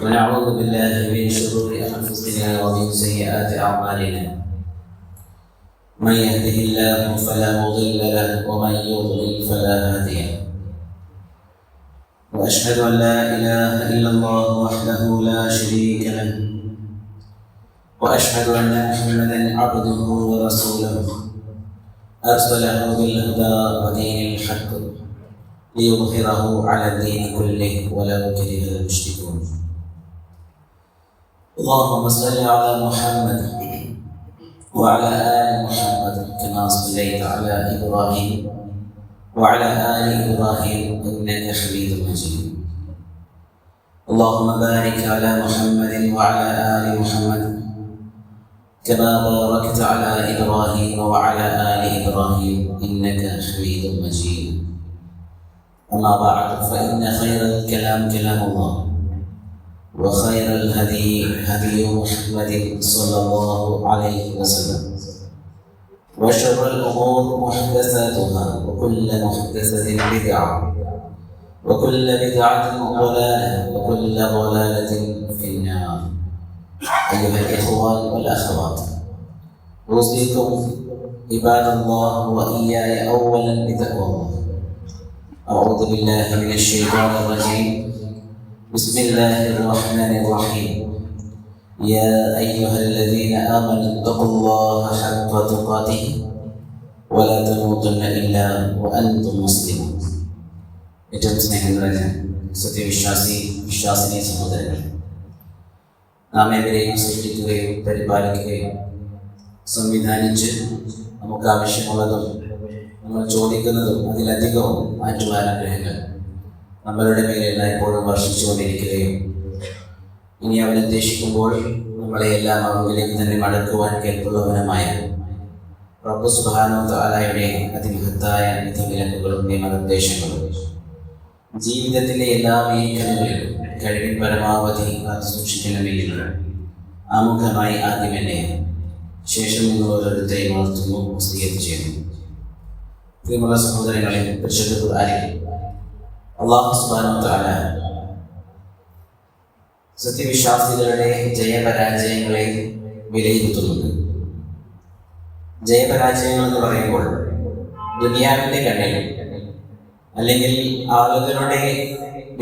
ونعوذ بالله من شرور أنفسنا ومن سيئات أعمالنا. من يهده الله فلا مضل له ومن يضلل فلا هادي له. وأشهد أن لا إله إلا الله وحده لا شريك له، وأشهد أن محمدا عبده ورسوله أرسله بالهدى ودين الحق ليظهره على الدين كله ولو كره المشركون. اللهم صل على محمد وعلى آل محمد كما صليت على إبراهيم وعلى آل إبراهيم إنك حميد مجيد. اللهم بارك على محمد وعلى آل محمد كما باركت على إبراهيم وعلى آل إبراهيم إنك حميد مجيد. أما بعد، فإن خير الكلام كلام الله، وخير الهدي هدي محمد صلى الله عليه وسلم، وشر الأمور محدثاتها، وكل محدثة بدعة، وكل بدعة ضلالة، وكل ضلالة في النار. أيها الإخوان والأخوات، أوصيكم عباد الله وإياي أولا بتقوى الله. أعوذ بالله من الشيطان الرجيم. بسم الله الرحمن الرحيم. يا أيها الذين آمنوا اتقوا الله حق تقاته ولا تموتن إلا وأنتم مسلمون. ഏറ്റവും സ്നേഹം നിറഞ്ഞ വിശ്വാസിനി സഹോദരങ്ങൾ, നാം ഏവരെയും സൃഷ്ടിക്കുകയും പരിപാലിക്കുകയും സംവിധാനിച്ച് നമുക്ക് ആവശ്യമുള്ളതും നമ്മൾ ചോദിക്കുന്നതും അതിലധികവും മാറ്റുവാനുഗ്രഹങ്ങൾ നമ്മളുടെ മേലെ എല്ലായ്പ്പോഴും വർഷിച്ചുകൊണ്ടിരിക്കുകയും ഇനി അവൻ ഉദ്ദേശിക്കുമ്പോൾ നമ്മളെ എല്ലാം അവനിലേക്ക് തന്നെ മടക്കുവാൻ കേൾപ്പുള്ളവനുമായ റബ്ബ് സുബ്ഹാനഹു വ തആലയുടെ അതിമഹത്തായ വിധിവിലക്കുകളും നിയമനിർദ്ദേശങ്ങളും ജീവിതത്തിലെ എല്ലാ മേഖലകളിലും കഴിവിൻ പരമാവധി കാത്തു സൂക്ഷിക്കണമെങ്കിൽ ആമുഖമായി ആദ്യം എന്നെ, ശേഷം നിങ്ങൾ ഓരോരുത്തരെയും വളർത്തുന്നു, വസിയ്യത്ത് ചെയ്യുന്നു. പ്രിയമുള്ള സഹോദരങ്ങളെ, പരിശുദ്ധ ഖുർആനിൽ അല്ലാഹു സുബ്ഹാനഹു വ തആല സത്യവിശ്വാസികളുടെ ജയപരാജയങ്ങളെ വിലയിരുത്തുന്നുണ്ട്. ജയപരാജയങ്ങൾ എന്ന് പറയുമ്പോൾ ദുനിയാവിൻ്റെ കണ്ണിൽ അല്ലെങ്കിൽ ആളുകളുടെ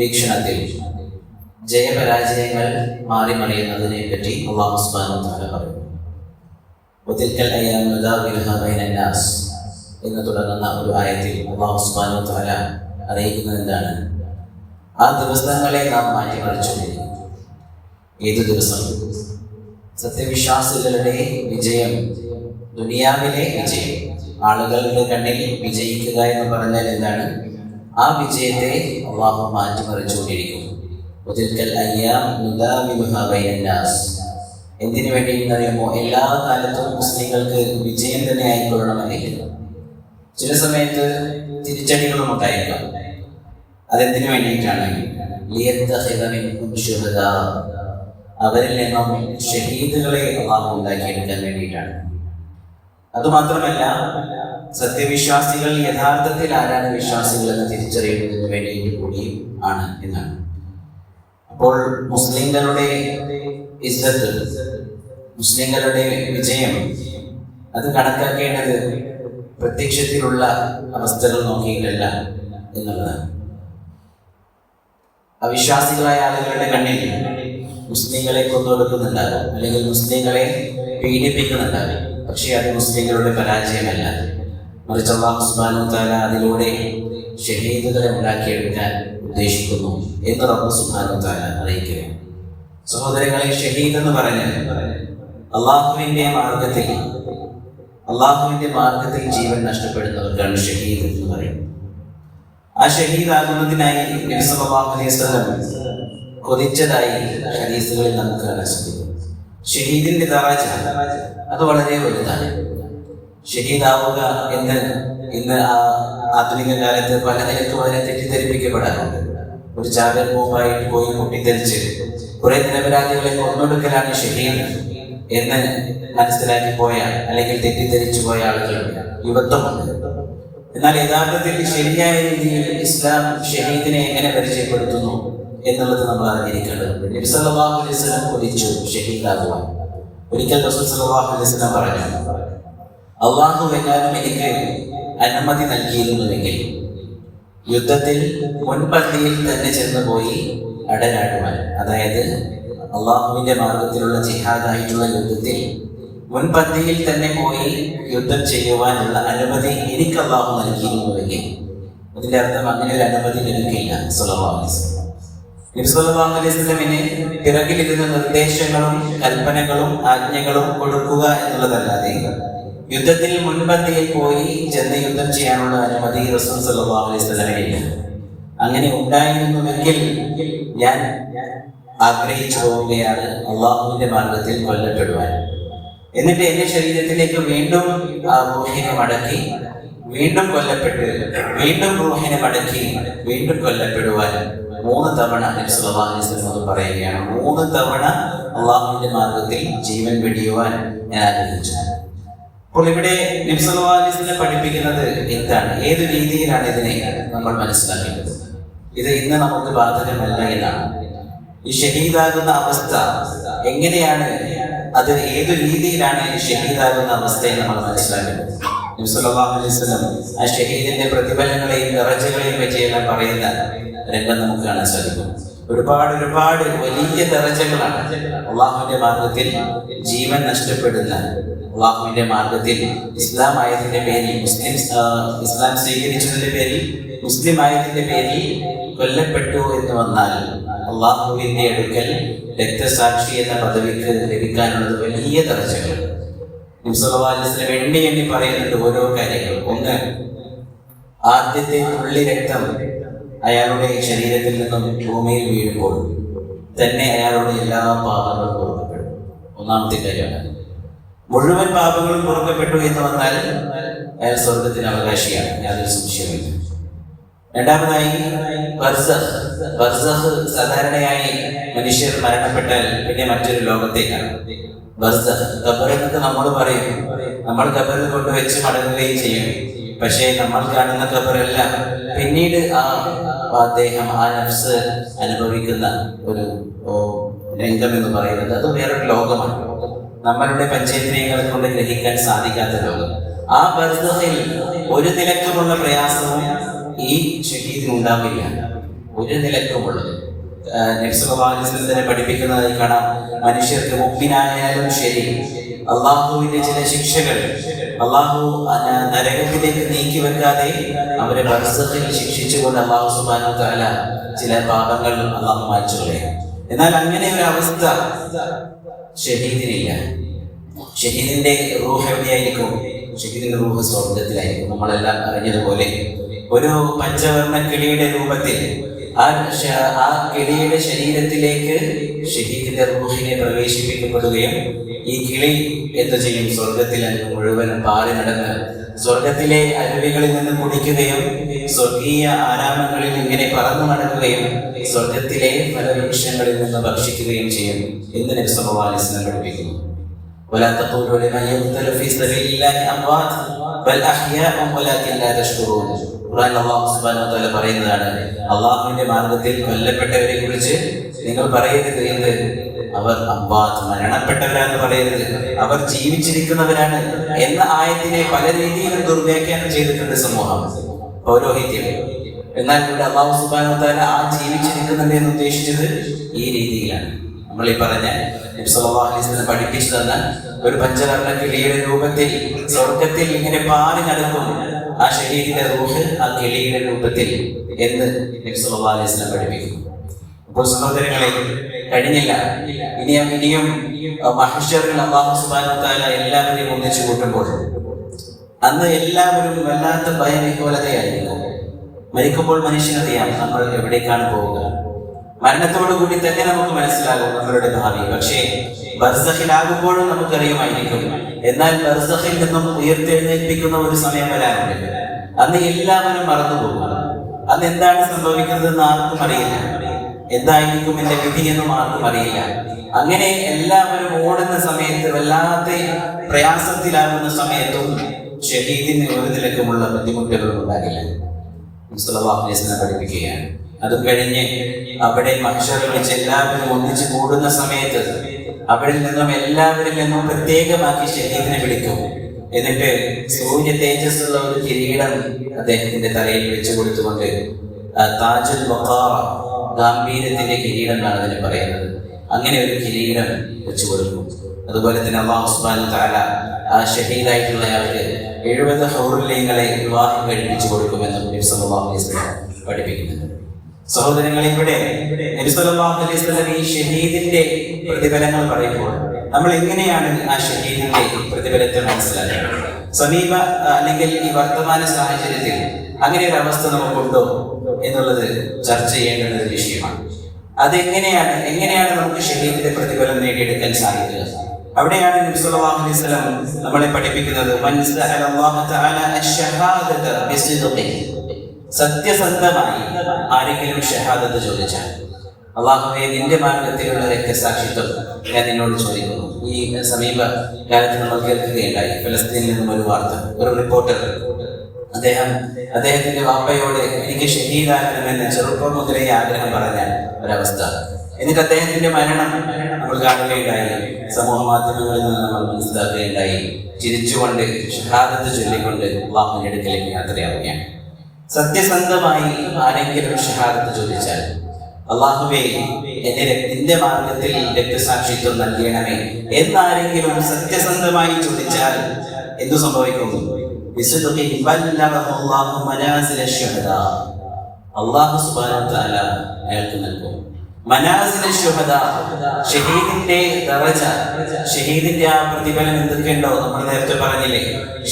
വീക്ഷണത്തിൽ ജയപരാജയങ്ങൾ മാറി മറിയുന്നതിനെ പറ്റി അല്ലാഹു സുബ്ഹാനഹു വ തആല പറയുന്നു. വതിൽകൽ അയ്യാമു നുദാവിലുഹാ ബൈനൻ നാസ് എന്ന് തുടങ്ങുന്ന ഒരു ആയത്തിൽ അല്ലാഹു സുബ്ഹാനഹു വ തആല അറിയിക്കുന്നത് എന്താണ്? ആ ദിവസങ്ങളെ നാം മാറ്റിമറിച്ചുകൊണ്ടിരിക്കുന്നു. ഏതു ദിവസം? സത്യവിശ്വാസികളുടെ വിജയം, ദുനിയാവിലെ വിജയം. ആളുകളുടെ കണ്ണിൽ വിജയിക്കുക എന്ന് പറഞ്ഞാൽ എന്താണ്? ആ വിജയത്തെ അല്ലാഹു മാറ്റിമറിച്ചുകൊണ്ടിരിക്കുന്നു. എന്തിനു വേണ്ടിയെന്ന് അറിയുമോ? എല്ലാ കാലത്തും മുസ്ലിങ്ങൾക്ക് വിജയം തന്നെ ആയിക്കൊള്ളണമെന്നില്ല. ചില സമയത്ത് തിരിച്ചടികളും ഉണ്ടായിരിക്കാം. അതെന്തിനു വേണ്ടിയിട്ടാണ്? അവരിൽ നിന്നും ഷഹീദുകളെ അല്ലാഹു ഉണ്ടാക്കിയെടുക്കാൻ വേണ്ടിയിട്ടാണ്. അതുമാത്രമല്ല, സത്യവിശ്വാസികൾ യഥാർത്ഥത്തിൽ ആരാണ് വിശ്വാസികൾ എന്ന് തിരിച്ചറിയുന്നതിന് വേണ്ടിയിട്ട് കൂടിയും ആണ് എന്നാണ്. അപ്പോൾ മുസ്ലിങ്ങളുടെ ഇസ്സത്ത്, മുസ്ലിങ്ങളുടെ വിജയം അത് കണക്കാക്കേണ്ടത് പ്രത്യക്ഷത്തിലുള്ള അവസ്ഥകൾ നോക്കിയിട്ടല്ല എന്നുള്ളതാണ്. അവിശ്വാസികളായ ആളുകളുടെ കണ്ണിൽ മുസ്ലിങ്ങളെ കൊന്നൊടുക്കുന്നുണ്ടാകും, അല്ലെങ്കിൽ മുസ്ലിങ്ങളെ പീഡിപ്പിക്കുന്നുണ്ടാകും. പക്ഷേ അത് മുസ്ലിങ്ങളുടെ പരാജയമല്ല, മറിച്ച് അല്ലാഹു സുബ്ഹാനഹു വ തആല അതിലൂടെ ഷഹീദുകളെ ഉണ്ടാക്കിയെടുക്കാൻ ഉദ്ദേശിക്കുന്നു എന്ന് റബ്ബ് സുബ്ഹാനഹു വ തആല അറിയിക്കുകയാണ്. സഹോദരങ്ങളെ, ഷഹീദ് എന്ന് പറഞ്ഞാൽ അള്ളാഹുവിൻ്റെ മാർഗത്തിൽ ജീവൻ നഷ്ടപ്പെടുന്നവർക്കാണ് ഷഹീദ് എന്ന് പറയുന്നത്. ആ ഷഹീദാകുന്നതിനായി നബി സല്ലല്ലാഹു അലൈഹി വസല്ലം കൊതിച്ചതായി ഹദീസുകളിൽ നമുക്ക് കാണാൻ സാധിക്കും. ഷഹീദിന്റെ ദറജ അത് വളരെ വലുതാണ്. ഷഹീദാവുക എന്ന് ഇന്ന് ആധുനിക കാലത്ത് പല നിലക്ക് വളരെ തെറ്റിദ്ധരിപ്പിക്കപ്പെടാറുണ്ട്. ഒരു ചാവേർ മൂവായിട്ട് പോയി പൊട്ടിത്തെറിച്ച് കുറെ നിരപരാധികളെ കൊന്നൊടുക്കലാണ് ഷഹീദ് എന്ന് മനസ്സിലാക്കി പോയ അല്ലെങ്കിൽ തെറ്റിദ്ധരിച്ചു പോയ ആളുകളുണ്ട്, യുവത്വമുണ്ട്. എന്നാൽ യഥാർത്ഥത്തിൽ ശരിയായ രീതിയിൽ ഇസ്ലാം ഷഹീദിനെ എങ്ങനെ പരിചയപ്പെടുത്തുന്നു എന്നുള്ളത് നമ്മൾ അറിഞ്ഞിരിക്കേണ്ടതുണ്ട്. നബി സല്ലല്ലാഹു അലൈഹി വസല്ലം കൊതിച്ചു ഷഹീദാകുവാൻ. ഒരിക്കൽ റസൂൽ സല്ലല്ലാഹു അലൈഹി വസല്ലം പറഞ്ഞു, അള്ളാഹു എങ്ങാനും എനിക്ക് അനുമതി നൽകിയിരുന്നുവെങ്കിൽ യുദ്ധത്തിൽ മുൻപന്തിയിൽ തന്നെ ചെന്ന് പോയി അടരാടുവാൻ, അതായത് അള്ളാഹുവിന്റെ മാർഗത്തിലുള്ള ജിഹാദായിട്ടുള്ള യുദ്ധത്തിൽ മുൻപന്തിയിൽ തന്നെ പോയി യുദ്ധം ചെയ്യുവാനുള്ള അനുമതി എനിക്ക് അള്ളാഹു നൽകിയിരുന്നുവെങ്കിൽ, അതിന്റെ അർത്ഥം അങ്ങനെ ഒരു അനുമതി ലഭിക്കില്ല. സല്ലല്ലാഹു അലൈഹി വസല്ലം നബി സല്ലല്ലാഹു അലൈഹി വസല്ലമിന് പിറകിലിരുന്ന നിർദ്ദേശങ്ങളും കൽപ്പനകളും ആജ്ഞകളും കൊടുക്കുക എന്നുള്ളതല്ലാതെ യുദ്ധത്തിൽ മുൻപന്തിയിൽ പോയി ചെന്ന് യുദ്ധം ചെയ്യാനുള്ള അനുമതി റസൂൽ സല്ലല്ലാഹു അലൈഹി വസല്ലമിനില്ല. അങ്ങനെ ഉണ്ടായിരുന്നുവെങ്കിൽ ഞാൻ ആഗ്രഹിച്ചു പോവുകയാണ് അള്ളാഹുവിന്റെ മാർഗത്തിൽ കൊല്ലപ്പെടുവാൻ. എന്നിട്ട് എന്റെ ശരീരത്തിലേക്ക് വീണ്ടും ആ റൂഹിനെ മടക്കി വീണ്ടും കൊല്ലപ്പെട്ട് വീണ്ടും റൂഹിനെ മടക്കി വീണ്ടും കൊല്ലപ്പെടുവാൻ 3 തവണ നബി സല്ലല്ലാഹു അലൈഹി വസല്ലം പറയുകയാണ്. 3 തവണ അള്ളാഹുവിന്റെ മാർഗത്തിൽ ജീവൻ വെടിയുവാൻ ഞാൻ ആഗ്രഹിച്ചു. അപ്പോൾ ഇവിടെ നബി സല്ലല്ലാഹു അലൈഹി വസല്ലം പഠിപ്പിക്കുന്നത് എന്താണ്? ഏത് രീതിയിലാണ് ഇതിനെ നമ്മൾ മനസ്സിലാക്കേണ്ടത്? ഇത് ഇന്ന് നമുക്ക് ബാധകമല്ല എന്നാണ്. ഈ ഷഹീദാകുന്ന അവസ്ഥ എങ്ങനെയാണ്, അത് ഏതു രീതിയിലാണ് ഷഹീദാകുന്ന അവസ്ഥയെ നമ്മൾ മനസ്സിലാക്കുന്നത്? നബി സല്ലല്ലാഹു അലൈഹി വസല്ലം ആ ഷഹീദിന്റെ പ്രതിഫലങ്ങളെയും ദറജകളെയും പറ്റിയെല്ലാം പറയുന്ന രംഗം നമുക്ക് കാണാൻ സാധിക്കും. ഒരുപാട് വലിയ ദറജകളാണ് അള്ളാഹുവിന്റെ മാർഗത്തിൽ ജീവൻ നഷ്ടപ്പെടുന്ന, അള്ളാഹുവിന്റെ മാർഗത്തിൽ ഇസ്ലാം ആയതിന്റെ പേരിൽ ഇസ്ലാം സ്വീകരിച്ചതിന്റെ പേരിൽ മുസ്ലിം ആയതിന്റെ പേരിൽ കൊല്ലപ്പെട്ടു എന്ന് വന്നാൽ അള്ളാഹുവിന്റെ അടുക്കൽ രക്തസാക്ഷി എന്ന പദവിക്ക് ലഭിക്കാനുള്ളത് വലിയ ദറജകൾ. നബി സല്ലല്ലാഹു അലൈഹി വസല്ലം എണ്ണി പറയുന്നുണ്ട് ഓരോ കാര്യങ്ങൾ. ഒന്ന്, ആദ്യത്തെ തുള്ളി രക്തം അയാളുടെ ശരീരത്തിൽ നിന്നും ഭൂമിയിൽ വീഴുമ്പോൾ തന്നെ അയാളുടെ എല്ലാ പാപങ്ങളും പൊറുക്കപ്പെടും. ഒന്നാമത്തെ കാര്യമാണ്. മുഴുവൻ പാപങ്ങളും പൊറുക്കപ്പെട്ടു എന്ന് വന്നാൽ അയാൾ സ്വർഗത്തിന് അവകാശിയാണ്, യാതൊരു സംശയമില്ല. രണ്ടാമതായി ബർസഖ്. സാധാരണയായി മനുഷ്യർ മരണപ്പെട്ടാൽ പിന്നെ മറ്റൊരു ലോകത്തേക്കാണ് ബർസഖ്. ഖബറെന്നൊക്കെ നമ്മൾ പറയും, നമ്മൾ ഖബറിൽ കൊണ്ടുവച്ച് മടങ്ങുകയും ചെയ്യും. പക്ഷേ നമ്മൾ കാണുന്ന ഖബറല്ല, പിന്നീട് അദ്ദേഹം ആ നഫ്സ് അനുഭവിക്കുന്ന ഒരു രംഗം എന്ന് പറയുന്നത് അത് വേറൊരു ലോകമാണ്. നമ്മളുടെ പഞ്ചേന്ദ്രിയങ്ങളെ കൊണ്ട് ഗ്രഹിക്കാൻ സാധിക്കാത്ത ലോകം. ആ ബർസഖിൽ ഒരു നിലക്കുമുള്ള പ്രയാസവും ഈ ഷഹീദിനുണ്ടാവില്ല, ഒരു നിലക്കുമുള്ളത്. നബി സല്ലല്ലാഹു അലൈഹി വസല്ലം തന്നെ പഠിപ്പിക്കുന്നതായി കാണാം. മനുഷ്യർക്ക് മുമ്പിനായാലും ശരി, അള്ളാഹുവിന്റെ ചില ശിക്ഷകൾ അള്ളാഹു നരകത്തിലേക്ക് നീക്കി വെക്കാതെ അവരെ ബർസഖിൽ ശിക്ഷിച്ചുകൊണ്ട് അള്ളാഹു സുബ്ഹാനഹു വ തആല ചില പാപങ്ങൾ അള്ളാഹു മായ്ച്ചു കളയും. എന്നാൽ അങ്ങനെ ഒരു അവസ്ഥ ഷഹീദിനില്ല. ഷഹീദിന്റെ റൂഹ് എവിടെയായിരിക്കും? ഷഹീദിന്റെ റൂഹ് സ്വർഗത്തിലായിരിക്കും. നമ്മളെല്ലാം അറിഞ്ഞതുപോലെ ഒരു പഞ്ചവർണ്ണ കിളിയുടെ രൂപത്തിൽ ആ കിളിയുടെ ശരീരത്തിലേക്ക് ഷഹീദിന്റെ റൂഹിനെ പ്രവേശിപ്പിക്കപ്പെടുകയും ഈ കിളി എന്ത് ചെയ്യും? സ്വർഗത്തിൽ മുഴുവനും പാറി നടന്ന് സ്വർഗത്തിലെ അരുവികളിൽ നിന്ന് കുടിക്കുകയും സ്വർഗീയ ആരാമങ്ങളിൽ ഇങ്ങനെ പറന്നു നടക്കുകയും സ്വർഗത്തിലെ ഫലവൃക്ഷങ്ങളിൽ നിന്ന് ഭക്ഷിക്കുകയും ചെയ്യും എന്ന് നബി സല്ലല്ലാഹു അലൈഹി വസല്ലം പഠിപ്പിക്കുന്നു. ولا تقولوا لمن يقتل في سبيل الله أموات بل أحياء ولكن لا تشكرون. ഖുർആൻ അല്ലാഹു സുബ്ഹാനഹു വ തആല പറയുന്നതാണ്, അള്ളാഹുവിന്റെ മാർഗത്തിൽ കൊല്ലപ്പെട്ടവരെ കുറിച്ച് നിങ്ങൾ പറയരുത് എന്ത്? അവർ അംവാത്ത്, മരണപ്പെട്ടവരാണെന്ന് പറയരുത്, അവർ ജീവിച്ചിരിക്കുന്നവരാണ് എന്ന ആയത്തിനെ പല രീതിയിലും ദുർവ്യാഖ്യാനം ചെയ്തിട്ടുണ്ട് സമൂഹം, പൗരോഹിത്യം. എന്നാൽ ഇവിടെ അല്ലാഹു സുബ്ഹാനഹു വ തആല ആ ജീവിച്ചിരിക്കുന്നുണ്ട് എന്ന് ഉദ്ദേശിച്ചത് ഈ രീതിയിലാണ്. നമ്മൾ ഈ പറഞ്ഞ നബി സല്ലല്ലാഹു അലൈഹി വസല്ലം പഠിപ്പിച്ചു തന്ന ഒരു പഞ്ചവർണ്ണ കിളിയുടെ രൂപത്തിൽ സ്വർഗത്തിൽ ഇങ്ങനെ പാറി നടക്കും ആ ഷഹീദിന്റെ റൂഹ് ആ കിളിയുടെ രൂപത്തിൽ എന്ന് നബി സല്ലല്ലാഹു അലൈഹി വസല്ലം പഠിപ്പിക്കുന്നു. അപ്പോൾ സഹോദരങ്ങളെ, കഴിഞ്ഞില്ല, ഇനിയും മഹ്ശറിൽ അല്ലാഹു സുബ്ഹാനഹു വ തആല എല്ലാവരെയും ഒന്നിച്ചു കൂട്ടുമ്പോൾ അന്ന് എല്ലാവരും വല്ലാത്ത ഭയവിഹ്വലതയായിരിക്കും. മരിക്കുമ്പോൾ മനുഷ്യനറിയാം നമ്മൾ എവിടേക്കാണ് പോവുക. മരണത്തോടു കൂടി തന്നെ നമുക്ക് മനസ്സിലാകും നമ്മളുടെ ഭാവി. പക്ഷേ ബർസഖിലാകുമ്പോഴും നമുക്കറിയുമായിരിക്കും. എന്നാൽ ബർസഖിൽ നിന്നും ഉയർത്തെഴുന്നേൽപ്പിക്കുന്ന ഒരു സമയം വരാനുണ്ട്. അന്ന് എല്ലാവരും മറന്നുപോകും. അന്ന് എന്താണ് സംഭവിക്കുന്നതെന്ന് ആർക്കും അറിയില്ല, എന്തായിരിക്കും എന്റെ വിധി എന്നും ആർക്കും അറിയില്ല. അങ്ങനെ എല്ലാവരും ഓടുന്ന സമയത്ത്, വല്ലാത്ത പ്രയാസത്തിലാകുന്ന സമയത്തും ഷഹീദിന് ഒരു നിലക്കുമുള്ള ബുദ്ധിമുട്ടുകളും ഉണ്ടാകില്ല. സല്ലല്ലാഹു അലൈഹി വസല്ലം പഠിപ്പിക്കുകയാണ്, അതും കഴിഞ്ഞ് അവിടെ മഹ്ശറിൽ വെച്ച് എല്ലാവരും ഒന്നിച്ച് കൂടുന്ന സമയത്ത് അവിടെ നിന്നും എല്ലാവരിൽ നിന്നും പ്രത്യേകമാക്കി ഷഹീദിനെ വിളിക്കും. എന്നിട്ട് സൂര്യ തേജസ്സുള്ള ഒരു കിരീടം അദ്ദേഹത്തിന്റെ തലയിൽ വെച്ചു കൊടുത്തുകൊണ്ട് താജുൽ വഖാറ, ഗാംഭീര്യത്തിന്റെ കിരീടം എന്നാണ് അതിന് പറയുന്നത്. അങ്ങനെ ഒരു കിരീടം വെച്ചു കൊടുക്കും. അതുപോലെ തന്നെ അല്ലാഹു സുബ്ഹാനഹു വ തആല ആ ഷഹീദായിട്ടുള്ള ആൾക്ക് 70 ഹൗറുലീങ്ങളെ വിവാഹം കഴിപ്പിച്ചു കൊടുക്കുമെന്ന് നബി സല്ലല്ലാഹു അലൈഹി വസല്ലം പഠിപ്പിക്കുന്നുണ്ട്. സഹോദരങ്ങളെ, ഇവിടെ നബി സല്ലല്ലാഹു അലൈഹി വസല്ലം ഈ ഷഹീദിന്റെ പ്രതിഫലങ്ങൾ പറയുമ്പോൾ നമ്മൾ എങ്ങനെയാണ് ആ ഷഹീദിന്റെ പ്രതിഫലത്തെ മനസ്സിലാക്കുന്നത്? സമീപ അല്ലെങ്കിൽ ഈ വർത്തമാന സാഹചര്യത്തിൽ അങ്ങനെ ഒരു അവസ്ഥ നമുക്കുണ്ടോ എന്നുള്ളത് ചർച്ച ചെയ്യേണ്ട ഒരു വിഷയമാണ്. എങ്ങനെയാണ് നമുക്ക് ഷഹീദിന്റെ പ്രതിഫലം നേടിയെടുക്കാൻ സാധിക്കുക? അവിടെയാണ് നബി സല്ലല്ലാഹു അലൈഹി വസല്ലം നമ്മളെ പഠിപ്പിക്കുന്നത്, മൻ സഅലല്ലാഹു തആല അശ്ശഹാദത ബിസിദ്ഖി, സത്യസന്ധമായി ആരെങ്കിലും ഷഹാദത്ത് ചോദിച്ചാൽ, അല്ലാഹുവേ നിന്റെ മാർഗത്തിലുള്ള രക്തസാക്ഷിത്വം ഞാൻ നിന്നോട് ചോദിക്കുന്നു. ഈ സമീപ കാലത്ത് നമ്മൾ കേൾക്കുകയുണ്ടായി, ഫലസ്തീനിൽ നിന്നും ഒരു വാർത്ത. ഒരു റിപ്പോർട്ടർ അദ്ദേഹത്തിന്റെ വാപ്പയോട് എനിക്ക് ഷഹീദാകണമെന്ന് ചെറുപ്പം മുതലേ ആഗ്രഹം പറഞ്ഞ ഒരവസ്ഥ. എന്നിട്ട് അദ്ദേഹത്തിന്റെ മരണം നമ്മൾ കാണുകയുണ്ടായി, സമൂഹ മാധ്യമങ്ങളിൽ നിന്ന് നമ്മൾ മനസ്സിലാക്കുകയുണ്ടായി. ചിരിച്ചുകൊണ്ട് ഷഹാദത്ത് ചൊല്ലിക്കൊണ്ട് അല്ലാഹുവിന്റെ അടുക്കലേക്ക് യാത്രയാവുകയാണ്. സത്യസന്ധമായി ആരെങ്കിലും ഷഹാദത്ത് ചോദിച്ചാൽ, അല്ലാഹുവേ നിന്റെ മാർഗത്തിൽ രക്തസാക്ഷിത്വം നൽകണമേ എന്നാരെങ്കിലും സത്യസന്ധമായി ചോദിച്ചാൽ എന്തു സംഭവിക്കുന്നു? അല്ലാഹു സുബ്ഹാനഹു വ തആല അയാൾക്ക് നൽകും മനാസില ശുഹദാ, ഷഹീദിന്റെ ദറജ, ഷഹീദിന്റെ ആ പ്രതിഫലം എന്തൊക്കെയുണ്ടോ നമ്മൾ നേരത്തെ പറഞ്ഞില്ലേ,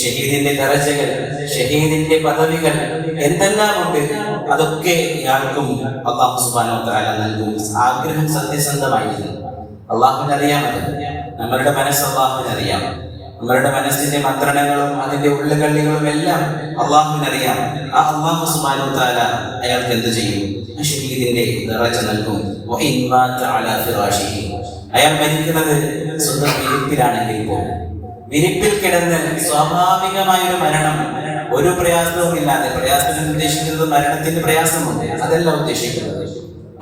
ഷഹീദിന്റെ ദറജകൾ, ഷഹീദിന്റെ പദവികൾ എന്തെല്ലാം ഉണ്ട്, അതൊക്കെ ഇയാൾക്കും അല്ലാഹു സുബ്ഹാനഹു വ തആല നൽകും. ആഗ്രഹം സത്യസന്ധമായിരുന്നു. അല്ലാഹുവിനറിയാം, നമ്മളുടെ മനസ്സ് അല്ലാഹുവിനറിയാം. നമ്മളുടെ മനസ്സിന്റെ മന്ത്രണങ്ങളും അതിന്റെ ഉള്ളുകള്ളികളും എല്ലാം അല്ലാഹുവിനറിയാം. ആ അല്ലാഹു സുബ്ഹാനഹു വ തആല അയാൾക്ക് എന്ത് ചെയ്യും? ഷഹീദിന്റെ ദറജ നൽകും. അയാൾ മരിക്കുന്നത് സ്വന്തം വിരിപ്പിലാണെങ്കിൽ പോലും, വിരിപ്പിൽ കിടന്ന് സ്വാഭാവികമായൊരു മരണം, ഒരു പ്രയാസവും ഇല്ലാതെ, പ്രയാസത്തിന് ഉദ്ദേശിക്കുന്നത് മരണത്തിന്റെ പ്രയാസമുണ്ട്, അതല്ല ഉദ്ദേശിക്കുന്നത്,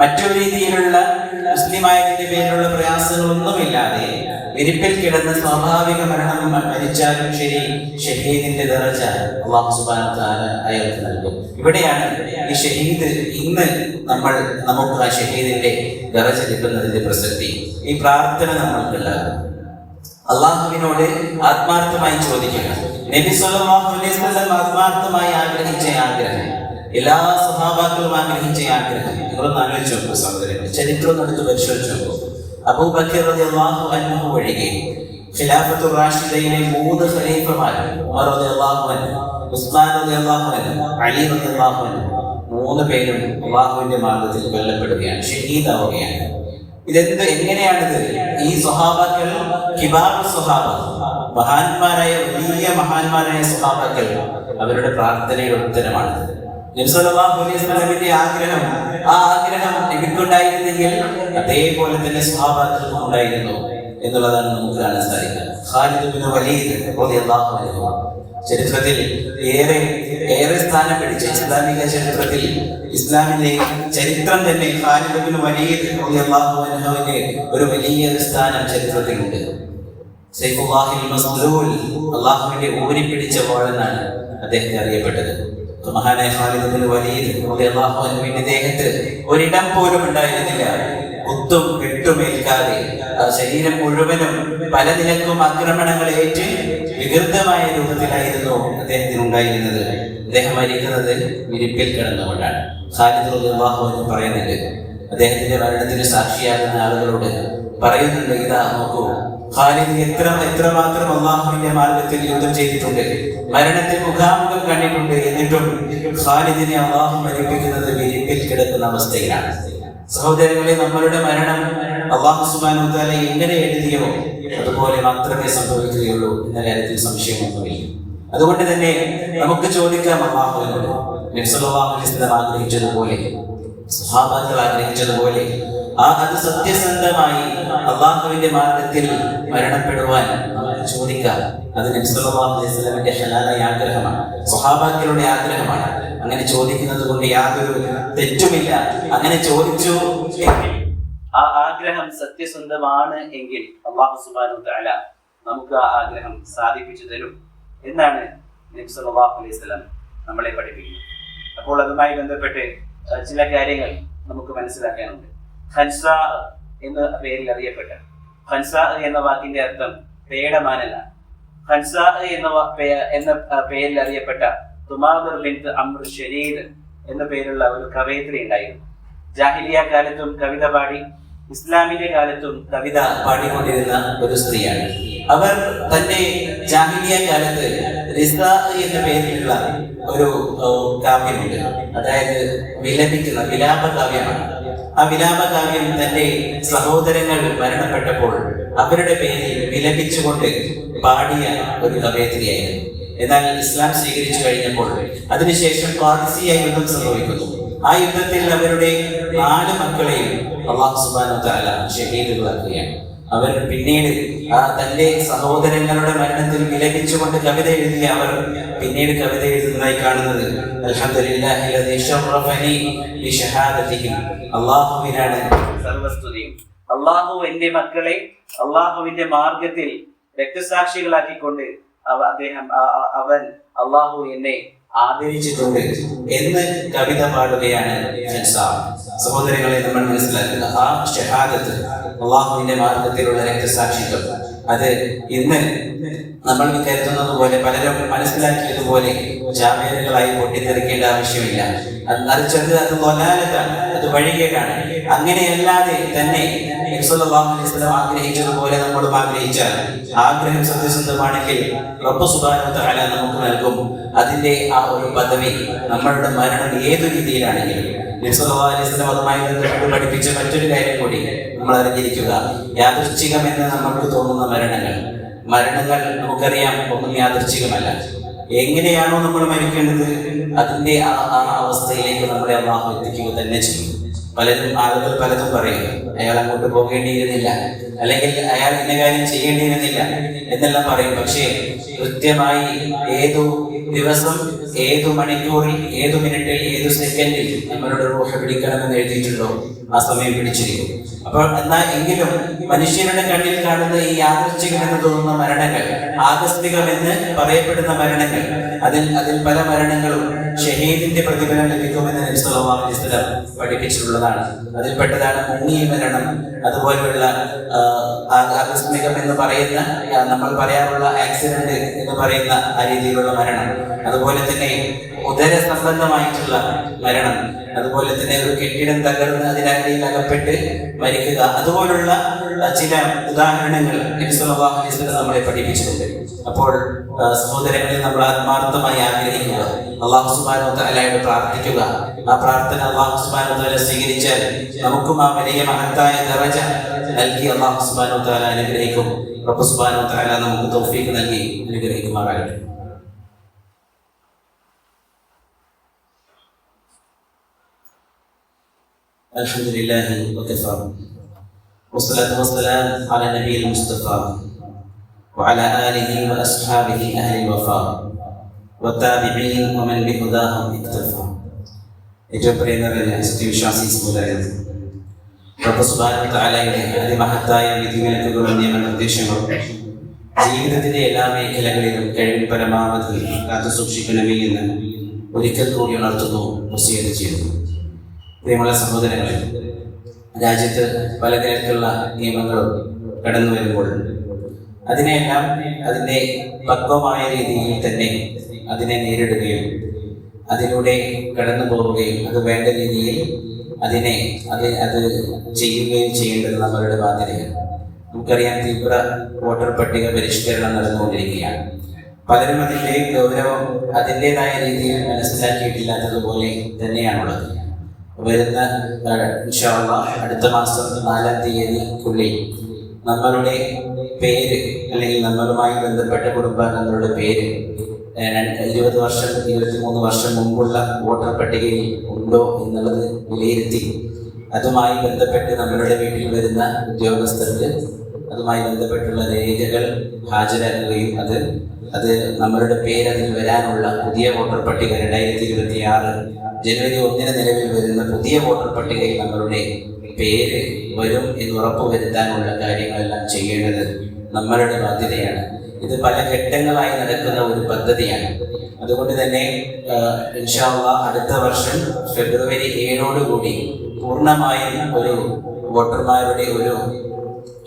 മറ്റൊരു രീതിയിലുള്ള മുസ്ലിമായതിന്റെ പേരിലുള്ള പ്രയാസങ്ങളൊന്നുമില്ലാതെ വിരിപ്പിൽ കിടന്ന് സ്വാഭാവിക മരണം മരിച്ചാലും ശരി, ഷഹീദിന്റെ ദറജ അല്ലാഹു സുബ്ഹാനഹു വ തആല അയാൾക്ക് നൽകും. ഇവിടെയാണ് ഈ ഷഹീദ്, ഇന്ന് നമുക്ക് ആ ഷഹീദിന്റെ ദറജ കിട്ടുന്നതിന്റെ പ്രസക്തി. ഈ പ്രാർത്ഥന നമ്മൾക്കുണ്ടാകും. അള്ളാഹുവിനോട് ആത്മാർത്ഥമായി ചോദിക്കുക. നബി സല്ലല്ലാഹു അലൈഹി വസല്ലം ആത്മാർത്ഥമായി ആഗ്രഹിച്ച ആഗ്രഹം, എല്ലാ സ്വഹാബാക്കളും ആഗ്രഹിച്ച ആഗ്രഹം നിങ്ങളൊന്ന് ആലോചിച്ച് നോക്കൂ സഹോദരങ്ങൾ. ചരിത്രം എടുത്ത് പരിശോധിച്ച് നോക്കൂ. അബൂബക്കർ റളിയല്ലാഹു അൻഹു ഒഴികെ ഖിലാഫത്തുർ റാഷിദയിലെ 3 ഖലീഫമാർ, ഉമർ റളിയല്ലാഹു അൻഹു, ഉസ്മാൻ റളിയല്ലാഹു അൻഹു, അലി റളിയല്ലാഹു അൻഹു, 3 പേരും അല്ലാഹുവിന്റെ മാർഗ്ഗത്തിൽ കൊല്ലപ്പെടുകയാണ്, ഷഹീദാവുകയാണ്. എങ്ങനെയാണിത്? ഈ സ്വഹാബാക്കൾ കിബാറു സ്വഹാബ, വലിയ മഹാന്മാരായ സ്വഹാബാക്കൾ, അവരുടെ പ്രാർത്ഥനയുടെ ഉത്തരമാണ് നബി സല്ലല്ലാഹു അലൈഹി വസല്ലമിന്റെ ആഗ്രഹം. ആ ആഗ്രഹം നബിക്കുണ്ടായിരുന്നെങ്കിൽ അതേപോലെ തന്നെ സ്വഹാബാക്കൾക്കും ഉണ്ടായിരുന്നു എന്നുള്ളതാണ് നമുക്ക് കാണാൻ സാധിക്കുക. ഖാലിദ് ഇബ്നു വലീദ് റളിയല്ലാഹു അൻഹു ചരിത്രത്തിൽ ഏറെ സ്ഥാനം പിടിച്ച, ഇസ്ലാമിക ചരിത്രത്തിൽ, ഇസ്ലാമിന്റെ ചരിത്രം തന്നെ ഖാലിദ് ഇബ്നു വലീദ് റളിയല്ലാഹു അൻഹുവിന്റെ ഒരു വലിയ സ്ഥാനം ചരിത്രത്തിലുണ്ട്. സൈഫുല്ലാഹിൽ മസ്ലൂൽ, അല്ലാഹുവിന്റെ ഊരി പിടിച്ച വാളെന്നാണ് അദ്ദേഹത്തെ അറിയപ്പെട്ടത്. മഹാനായ ഖാലിദ് ഇബ്നു വലീദ് റളിയല്ലാഹു അൻഹുവിന്റെ ദേഹത്ത് ഒരിടം പോലും ഉണ്ടായിരുന്നില്ല. കുത്തും വെട്ടുമേൽക്കാതെ ശരീരം മുഴുവനും പല നിലക്കും ആക്രമണങ്ങൾ ഏറ്റ് വികൃതമായ രൂപത്തിലായിരുന്നു അദ്ദേഹത്തിന് ഉണ്ടായിരുന്നത്. അദ്ദേഹം മരിക്കുന്നത് വിരിപ്പിൽ കിടന്നുകൊണ്ടാണ്. ഖാലിദ് റളിയല്ലാഹു അൻഹു പറയുന്നുണ്ട്, അദ്ദേഹത്തിന്റെ മരണത്തിന് സാക്ഷിയാകുന്ന ആളുകളോട് പറയുന്നുണ്ട്, ഇതാ നോക്കൂ, ഖാലിദ് എത്രമാത്രം അല്ലാഹുവിന്റെ മാർഗത്തിൽ യുദ്ധം ചെയ്തിട്ടുണ്ട്, മരണത്തെ മുഖാമുഖം കണ്ടിട്ടുണ്ട്. എന്നിട്ടും ഖാലിദിനെ അല്ലാഹു മരിപ്പിക്കുന്നത് വിരിപ്പിൽ കിടക്കുന്ന അവസ്ഥയിലാണ്. സഹോദരങ്ങളെ, നമ്മളുടെ മരണം അല്ലാഹു സുബ്ഹാനഹു വ തആല എങ്ങനെ എഴുതിയോ അതുപോലെ മാത്രമേ സംഭവിക്കുകയുള്ളൂ എന്ന കാര്യത്തിൽ സംശയമൊന്നുമില്ല. അതുകൊണ്ട് തന്നെ നമുക്ക് ചോദിക്കാം അല്ലാഹുവിനോട്, നബി സല്ലല്ലാഹു അലൈഹി വസല്ലം ആഗ്രഹിച്ചതുപോലെ, സ്വഹാബാക്കൾ ആഗ്രഹിച്ചതുപോലെ അത് സത്യസന്ധമായി അള്ളാഹുവിന്റെ മാർഗത്തിൽ മരണപ്പെടുവാൻ നമുക്ക് ചോദിക്കാം. അത് നബി സല്ലല്ലാഹു അലൈഹി വസല്ലമയുടെ ഹലാലായ ആഗ്രഹമാണ്, സ്വഹാബാക്കളുടെ ആഗ്രഹമാണ്. അങ്ങനെ ചോദിക്കുന്നത് കൊണ്ട് യാതൊരു തെറ്റുമില്ല. അങ്ങനെ ചോദിച്ചു ആ ആഗ്രഹം സത്യസന്ധമാണ് എങ്കിൽ അല്ലാഹു സുബ്ഹാനഹു വ തആല നമുക്ക് ആ ആഗ്രഹം സാധിപ്പിച്ചു തരും എന്നാണ് നബി സല്ലല്ലാഹു അലൈഹി വസല്ലം നമ്മളെ പഠിപ്പിക്കുന്നത്. അപ്പോൾ അതുമായി ബന്ധപ്പെട്ട് ചില കാര്യങ്ങൾ നമുക്ക് മനസ്സിലാക്കാനുണ്ട്. ഖൻസ എന്ന പേരിൽ അറിയപ്പെട്ട, ഖൻസ എന്ന വാക്കിന്റെ അർത്ഥം പേടമാനല്ല. ഖൻസ എന്ന പേരിൽ അറിയപ്പെട്ട തുമാദർ ബിൻത് അംർ ഷരീദ് എന്ന പേരുള്ള ഒരു കവയിത്രി ഉണ്ടായിരുന്നു. ജാഹിലിയ കാലത്തും കവിത പാടി, ഇസ്ലാമിന്റെ കാലത്തും കവിത പാടിക്കൊണ്ടിരുന്ന ഒരു സ്ത്രീയാണ്. അവർ തന്റെ ജാഹിലിയ കാലത്ത് റിസാ എന്ന പേരിലുള്ള ഒരു കാവ്യമുണ്ട്. അതായത് വിലപിക്കുന്ന വിലാപ കാവ്യമാണ്. ആ വിലാപ കാവ്യം തന്റെ സഹോദരങ്ങൾ മരണപ്പെട്ടപ്പോൾ അവരുടെ പേരിൽ വിലപിച്ചുകൊണ്ട് പാടിയ ഒരു കവയത്രിയായിരുന്നു. എന്നാൽ ഇസ്ലാം സ്വീകരിച്ചു കഴിഞ്ഞപ്പോൾ അതിനുശേഷം ഖാദിസിയ യുദ്ധം സംഭവിക്കുന്നു. ആ യുദ്ധത്തിൽ അവരുടെ 4 മക്കളെയും അല്ലാഹു സുബ്ഹാനഹു വ തആല ഷഹീദുകളാക്കുകയാണ്. അവർ പിന്നീട് തന്റെ സഹോദരങ്ങളുടെ മരണത്തിൽ വിലപിച്ചുകൊണ്ട് കവിത എഴുതിയ അവർ പിന്നീട് കവിത എഴുതുന്നതായി കാണുന്നത് അൽഹംദുലില്ലാഹി ലദീ ശറഫനി ബിശഹാദതിഹി, അല്ലാഹുവിനാണ് സർവസ്തുതിയും. അല്ലാഹു എന്റെ മക്കളെ അല്ലാഹുവിന്റെ മാർഗത്തിൽ രക്തസാക്ഷികളാക്കിക്കൊണ്ട് അവൻ അല്ലാഹു എന്നെ ആദരിച്ചിട്ടുണ്ട് എന്ന് കവിത പാടുകയാണ്. സഹോദരങ്ങളെ, നമ്മൾ മനസ്സിലാക്കുക, ആ ഷഹാദത്ത്, അള്ളാഹുവിന്റെ മാർഗത്തിലുള്ള രക്തസാക്ഷിത്വം, അത് ഇന്ന് നമ്മൾ കരുതുന്നത് പോലെ, പലരും മനസ്സിലാക്കിയതുപോലെ ജാമ്യകളായി പൊട്ടിത്തെറിക്കേണ്ട ആവശ്യമില്ല. അത് വലാലത്താണ്, അത് വഴികേടാണ്. അങ്ങനെയല്ലാതെ തന്നെ നബി സല്ലല്ലാഹു അലൈഹി വസല്ലം ആഗ്രഹിച്ചതുപോലെ നമ്മളും ആഗ്രഹിച്ചാൽ, ആഗ്രഹം സത്യസന്ധമാണെങ്കിൽ റബ്ബ് സുബ്ഹാനഹു വ തആല നമുക്ക് നൽകും അതിന്റെ ആ ഒരു പദവി. നമ്മളുടെ മരണം ഏതു രീതിയിലാണെങ്കിലും നബി സല്ലല്ലാഹു അലൈഹി വസല്ലം അതുമായി ബന്ധപ്പെട്ട് പഠിപ്പിച്ച മറ്റൊരു കാര്യം കൂടി നമ്മൾ അറിഞ്ഞിരിക്കുക. യാദൃച്ഛികമെന്ന് നമുക്ക് തോന്നുന്ന മരണങ്ങൾ നമുക്കറിയാം, ഒന്നും യാദൃച്ഛികമല്ല. എങ്ങനെയാണോ നമ്മൾ മരിക്കേണ്ടത് അതിന്റെ ആ അവസ്ഥയിലേക്ക് നമ്മളെ അല്ലാഹു എത്തിക്കുക തന്നെ ചെയ്യും. ആളുകൾ പലതും പറയും, അയാൾ അങ്ങോട്ട് പോകേണ്ടിയിരുന്നില്ല, അല്ലെങ്കിൽ അയാൾ ഇന്ന കാര്യം ചെയ്യേണ്ടിയിരുന്നില്ല എന്നെല്ലാം പറയും. പക്ഷേ കൃത്യമായി ഏതു ദിവസം, ഏതു മണിക്കൂറിൽ, ഏതു മിനിറ്റിൽ, ഏതു സെക്കൻഡിൽ നമ്മളുടെ റൂഹ് പിടിക്കണമെന്ന് എഴുതിയിട്ടുണ്ടോ ആ സമയം പിടിച്ചിരിക്കും. അപ്പോൾ എങ്കിലും മനുഷ്യരുടെ കണ്ണിൽ കാണുന്ന ഈ യാദൃച്ഛികമെന്ന് തോന്നുന്ന മരണങ്ങൾ, ആകസ്മികമെന്ന് പറയപ്പെടുന്ന മരണങ്ങൾ, അതിൽ പല മരണങ്ങളും ഷഹീദിന്റെ പ്രതിഫലം ലഭിക്കുമെന്ന് നബി സല്ലല്ലാഹു അലൈഹി വസല്ലം പഠിപ്പിച്ചിട്ടുള്ളതാണ്. അതിൽപ്പെട്ടതാണ് മുങ്ങിയ മരണം, അതുപോലെയുള്ള ആകസ്മികം എന്ന് പറയുന്ന, നമ്മൾ പറയാറുള്ള ആക്സിഡന്റ് എന്ന് പറയുന്ന ആ രീതിയിലുള്ള മരണം, അതുപോലെ തന്നെ ഉദര സംബന്ധമായിട്ടുള്ള മരണം, അതുപോലെ തന്നെ ഒരു കെട്ടിടം തകർന്ന് അതിനടിയിൽ അകപ്പെട്ട് മരിക്കുക, അതുപോലുള്ള ചില ഉദാഹരണങ്ങൾ നബി സല്ലല്ലാഹു അലൈഹി വസല്ലം നമ്മളെ പഠിപ്പിച്ചിട്ടുണ്ട്. അപ്പോൾ സഹോദരങ്ങളെ, നമ്മൾ ആത്മാർത്ഥമായി ആഗ്രഹിക്കുക, അല്ലാഹു സുബ്ഹാനഹു വ തആലയോട് പ്രാർത്ഥിക്കുക. ആ പ്രാർത്ഥന അല്ലാഹു സുബ്ഹാനഹു വ തആല സ്വീകരിച്ചാൽ നമുക്കും ആ വലിയ മഹത്തായ ദറജ നൽകി അല്ലാഹു സുബ്ഹാനഹു വ തആല അനുഗ്രഹിക്കും. റബ്ബ് സുബ്ഹാനഹു വ തആല നമുക്ക് തൗഫീഖ് നൽകി അനുഗ്രഹിക്കുമാറാകട്ടെ. അൽഹംദുലില്ലാഹി വകഫാ വസ്സലാത്തു വസ്സലാമു അലാ നബിയിൽ മുസ്തഫാ വഅലാ ആലിഹി വഅസ്ഹാബിഹി അഹ്ലിൽ വഫാ വത്താബിഈൻ വമൻ ബിഹുദാഹും ഇക്തഫാ. ഏറ്റവും പ്രിയപ്പെട്ട സത്യവിശ്വാസി സഹോദരൻ, റബ്ബ് സുബ്ഹാനഹു വ തആലയുടെ അതിമഹത്തായ വിധിവിലക്കുകളും നിയമനിർദ്ദേശങ്ങളും ജീവിതത്തിന്റെ എല്ലാ മേഖലകളിലും കഴിവിൽ പരമാവധി കാത്തു സൂക്ഷിക്കണമേ എന്ന് ഒരിക്കൽ കൂടി ഉണർത്തുന്നു, വസിയത്ത് ചെയ്യുന്നു. പ്രിയമുള്ള സഹോദരങ്ങളെ, രാജ്യത്ത് പലതരത്തിലുള്ള നിയമങ്ങളും കടന്നു വരുമ്പോൾ അതിനെല്ലാം അതിൻ്റെ പക്വമായ രീതിയിൽ തന്നെ അതിനെ നേരിടുകയും അതിലൂടെ കടന്നു പോവുകയും അത് വേണ്ട രീതിയിൽ അത് ചെയ്യുകയും ചെയ്യേണ്ടത് നമ്മളുടെ ബാധ്യതയാണ്. നമുക്കറിയാം, തീവ്ര വോട്ടർ പട്ടിക പരിഷ്കരണം നടന്നുകൊണ്ടിരിക്കുകയാണ്. പലരും അതിൻ്റെ ഗൗരവം അതിൻ്റെതായ രീതിയിൽ മനസ്സിലാക്കിയിട്ടില്ലാത്തതുപോലെ തന്നെയാണുള്ളത്. വരുന്ന ഇൻഷാ അല്ലാഹ് അടുത്ത മാസം 4-ാം തീയതിക്കുള്ളിൽ നമ്മളുടെ പേര്, അല്ലെങ്കിൽ നമ്മളുമായി ബന്ധപ്പെട്ട കുടുംബാംഗങ്ങളുടെ പേര് 23 വർഷം മുമ്പുള്ള വോട്ടർ പട്ടികയിൽ ഉണ്ടോ എന്നുള്ളത് വിലയിരുത്തി അതുമായി ബന്ധപ്പെട്ട് നമ്മളുടെ വീട്ടിൽ വരുന്ന ഉദ്യോഗസ്ഥർക്ക് അതുമായി ബന്ധപ്പെട്ടുള്ള രേഖകൾ ഹാജരാക്കുകയും അത് നമ്മളുടെ പേര് അതിൽ വരാനുള്ള പുതിയ വോട്ടർ പട്ടിക 2026 ജനുവരി 1 നിലവിൽ വരുന്ന പുതിയ വോട്ടർ പട്ടികയിൽ നമ്മളുടെ പേര് വരും എന്ന് ഉറപ്പുവരുത്താനുള്ള കാര്യങ്ങളെല്ലാം ചെയ്യേണ്ടത് നമ്മളുടെ ബാധ്യതയാണ്. ഇത് പല ഘട്ടങ്ങളായി നടക്കുന്ന ഒരു പദ്ധതിയാണ്. അതുകൊണ്ട് തന്നെ ഇൻഷാ അല്ലാഹ് അടുത്ത വർഷം ഫെബ്രുവരി 7 കൂടി പൂർണ്ണമായും ഒരു വോട്ടർമാരുടെ ഒരു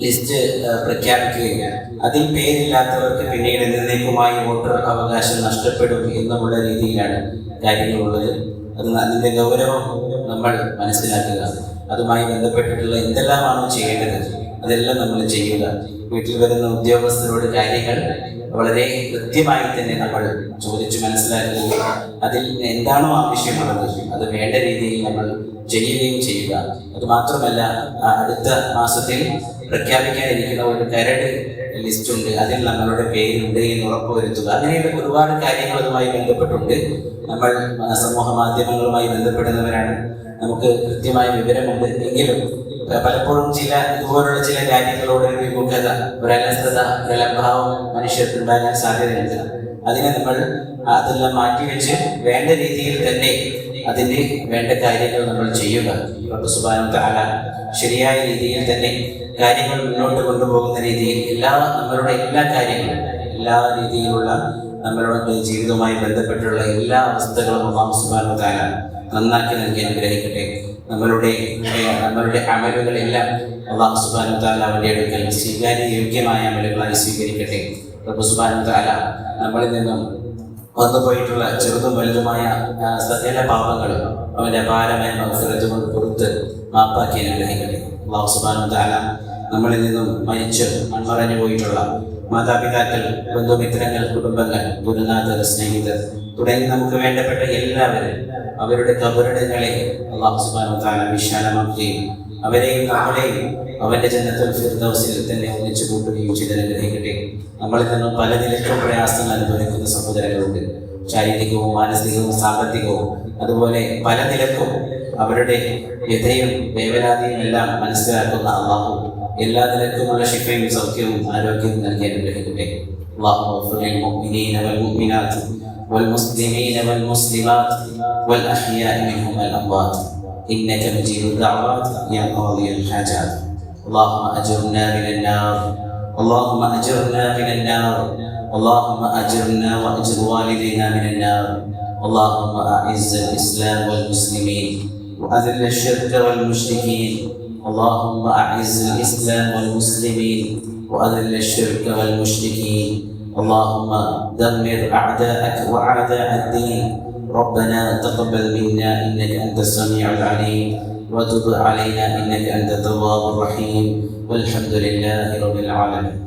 ലിസ്റ്റ് പ്രഖ്യാപിക്കുകയും അതിൽ പേരില്ലാത്തവർക്ക് പിന്നീട് എന്നേക്കുമായി വോട്ടർ അവകാശം നഷ്ടപ്പെടും എന്നുള്ള രീതിയിലാണ് കാര്യങ്ങളുള്ളത്. അതിൻ്റെ ഗൗരവം നമ്മൾ മനസ്സിലാക്കുക. അതുമായി ബന്ധപ്പെട്ടിട്ടുള്ള എന്തെല്ലാമാണോ ചെയ്യേണ്ടത് അതെല്ലാം നമ്മൾ ചെയ്യുക. വീട്ടിൽ വരുന്ന ഉദ്യോഗസ്ഥരോട് കാര്യങ്ങൾ വളരെ കൃത്യമായി തന്നെ നമ്മൾ ചോദിച്ചു മനസ്സിലാക്കുകയും അതിൽ എന്താണോ ആവശ്യമുള്ളത് അത് വേണ്ട രീതിയിൽ നമ്മൾ ചെയ്യുകയും ചെയ്യുക. അതുമാത്രമല്ല, അടുത്ത മാസത്തിൽ പ്രഖ്യാപിക്കാനിരിക്കുന്ന ഒരു കരട് ലിസ്റ്റ് ഉണ്ട്, അതിൽ നമ്മളുടെ പേരുണ്ട് എന്ന് ഉറപ്പുവരുത്തുക. അങ്ങനെയുള്ള ഒരുപാട് കാര്യങ്ങൾ അതുമായി ബന്ധപ്പെട്ടുണ്ട്. നമ്മൾ സമൂഹ മാധ്യമങ്ങളുമായി ബന്ധപ്പെടുന്നവരാണ്, നമുക്ക് കൃത്യമായ വിവരമുണ്ട്. എങ്കിലും പലപ്പോഴും ഇതുപോലുള്ള ചില കാര്യങ്ങളോട് ഒരു വിമുഖത, ഒരു അലസത, ഒരു അലംഭാവം മനുഷ്യർക്കുണ്ടാകാൻ സാധ്യതയുണ്ട്. അതിനെ നമ്മൾ അതെല്ലാം മാറ്റിവെച്ച് വേണ്ട രീതിയിൽ തന്നെ അതിൻ്റെ വേണ്ട കാര്യങ്ങൾ നമ്മൾ ചെയ്യുക. റബ്ബ് സുബ്ഹാനഹു വ തആല ശരിയായ രീതിയിൽ തന്നെ കാര്യങ്ങൾ മുന്നോട്ട് കൊണ്ടുപോകുന്ന രീതിയിൽ നമ്മളുടെ എല്ലാ കാര്യങ്ങളും, എല്ലാ രീതിയിലുള്ള നമ്മളുടെ ജീവിതവുമായി ബന്ധപ്പെട്ടുള്ള എല്ലാ അവസ്ഥകളും അല്ലാഹു സുബ്ഹാനഹു വ തആല നന്നാക്കി നൽകി അനുഗ്രഹിക്കട്ടെ. നമ്മളുടെ അമലുകളെല്ലാം അല്ലാഹു സുബ്ഹാനഹു വ തആല അവന്റെ അടുക്കൽ സ്വീകാര്യയോഗ്യമായ അമലുകളായി സ്വീകരിക്കട്ടെ. റബ്ബ് സുബ്ഹാനഹു വ തആല നമ്മളിൽ നിന്നും വന്നുപോയിട്ടുള്ള ചെറുതും വലുതുമായ സകല പാപങ്ങളും അവന്റെ അപാരമായ മഗ്ഫിറത്ത് കൊണ്ട് പുറത്ത് മാപ്പാക്കി അനുഗ്രഹിക്കട്ടെ. അല്ലാഹു സുബ്ഹാനഹു വ തആല നമ്മളിൽ നിന്നും മരിച്ച് മൺമറഞ്ഞു പോയിട്ടുള്ള മാതാപിതാക്കൾ, ബന്ധുമിത്രങ്ങൾ, കുടുംബങ്ങൾ, ഗുരുനാഥർ, സ്നേഹിതർ തുടങ്ങി നമുക്ക് വേണ്ടപ്പെട്ട എല്ലാവരും അവരുടെ ഖബറിടങ്ങളെ അല്ലാഹു സുബ്ഹാനഹു വ തആല വിശാലമാക്കുകയും അവരെയും നമ്മളെയും അവന്റെ ജന്നത്തുൽ ഫിർദൗസിൽ തന്നെ ഒന്നിച്ചു കൂട്ടുകയും ചെയ്ത് അനുഗ്രഹിക്കട്ടെ. നമ്മളിൽ നിന്നും പല നിലയ്ക്കും പ്രയാസങ്ങൾ അനുഭവിക്കുന്ന സഹോദരങ്ങളുണ്ട്. ശാരീരികവും മാനസികവും സാമ്പത്തികവും അതുപോലെ പല നിലക്കും അവരുടെ വ്യഥയും വേവലാതിയും എല്ലാം മനസ്സിലാക്കുന്ന അല്ലാഹു എല്ലാ നിലക്കുമുള്ള ശിഫയും സൗഖ്യവും ആരോഗ്യവും നൽകി അനുഗ്രഹിക്കട്ടെ. അല്ലാഹു ഗഫൂർ ലിൽ മുഅ്മിനീന വൽ മുഅ്മിനാത്ത് വൽ മുസ്ലിമീന വൽ മുസ്ലിമാത്ത് വൽ അഹ്യാഇ മിൻഹും വൽ അംവാത്ത് ഇന്നക മുജീബുദ് ദഅവാത്ത് യാ ഖാദിയൽ ഹാജാത്ത്. اللهم أجرنا من النار، اللهم أجرنا من النار، اللهم أجرنا وأجر والدينا من النار. اللهم أعز الإسلام والمسلمين وأذل الشرك والمشركين. اللهم أعز الإسلام والمسلمين وأذل الشرك والمشركين. اللهم دمر أعداءك وأعداء الدين. ربنا تقبل منا إنك أنت السميع العليم وتب علينا إنك أنت التواب الرحيم والحمد لله رب العالمين.